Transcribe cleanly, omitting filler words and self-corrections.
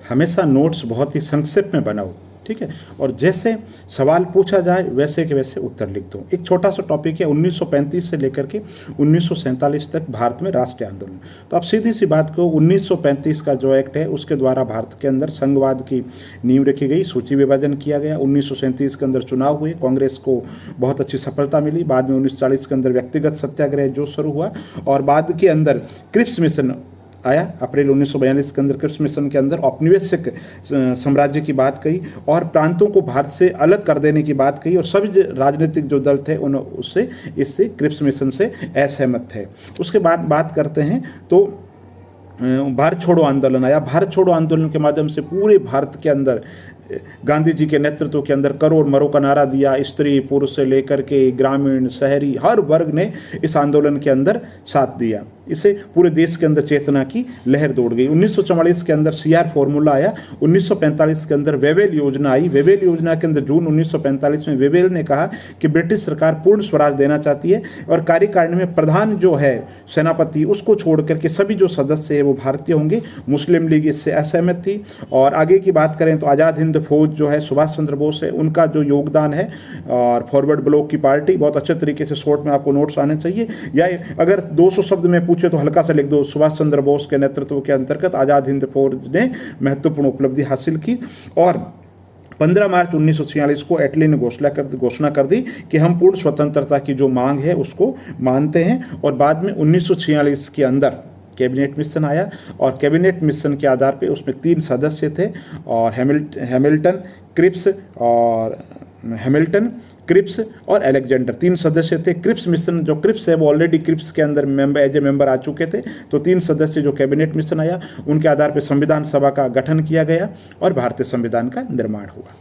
हमेशा नोट्स बहुत ही संक्षेप में बनाओ, ठीक है। और जैसे सवाल पूछा जाए वैसे के वैसे उत्तर लिख दो। एक छोटा सा टॉपिक है 1935 से लेकर के 1947 तक भारत में राष्ट्रीय आंदोलन। तो आप सीधी सी बात को 1935 का जो एक्ट है उसके द्वारा भारत के अंदर संघवाद की नींव रखी गई, सूची विभाजन किया गया। 1937 के अंदर चुनाव हुए, कांग्रेस को बहुत अच्छी सफलता मिली। बाद में 1940 के अंदर व्यक्तिगत सत्याग्रह जो शुरू हुआ और बाद के अंदर क्रिप्स मिशन आया। अप्रैल 1942 के अंदर क्रिप्स मिशन के अंदर औपनिवेशिक साम्राज्य की बात कही और प्रांतों को भारत से अलग कर देने की बात कही और सभी राजनीतिक जो दल थे उन उससे इससे क्रिप्स मिशन से असहमत थे। उसके बाद बात करते हैं तो भारत छोड़ो आंदोलन आया। भारत छोड़ो आंदोलन के माध्यम से पूरे भारत के अंदर गांधी जी के नेतृत्व के अंदर करो और मरो का नारा दिया। स्त्री पुरुष से लेकर के ग्रामीण शहरी हर वर्ग ने इस आंदोलन के अंदर साथ दिया। इसे पूरे देश के अंदर चेतना की लहर दौड़ गई। 1944 के अंदर CR फॉर्मूला आया। 1945 के अंदर वेवेल योजना आई। वेवेल योजना के अंदर जून 1945 में वेवेल ने कहा कि ब्रिटिश सरकार पूर्ण स्वराज देना चाहती है और कार्यकारिणी में प्रधान जो है सेनापति उसको छोड़ करके सभी जो सदस्य है वो भारतीय होंगे। मुस्लिम लीग इससे असहमत थी। और आगे की बात करें तो आज़ाद हिंद फौज जो है सुभाष चंद्र बोस है उनका जो योगदान है और फॉरवर्ड ब्लॉक की पार्टी, बहुत अच्छे तरीके से शॉर्ट में आपको नोट्स आने चाहिए या अगर 200 शब्द में पूछे तो हल्का सा लिख दो। सुभाष चंद्र बोस के नेतृत्व के अंतर्गत आज़ाद हिंद फौज ने महत्वपूर्ण उपलब्धि हासिल की और 15 मार्च 1946 को एटली ने घोषणा कर दी कि हम पूर्ण स्वतंत्रता की जो मांग है उसको मानते हैं। और बाद में 1946 के अंदर कैबिनेट मिशन आया और कैबिनेट मिशन के आधार पे उसमें 3 सदस्य थे और हैमिल्टन क्रिप्स और अलेक्जेंडर 3 सदस्य थे। क्रिप्स मिशन जो क्रिप्स है वो ऑलरेडी क्रिप्स के अंदर एज ए मेंबर आ चुके थे। तो 3 सदस्य जो कैबिनेट मिशन आया उनके आधार पर संविधान सभा का गठन किया गया और भारतीय संविधान का निर्माण हुआ।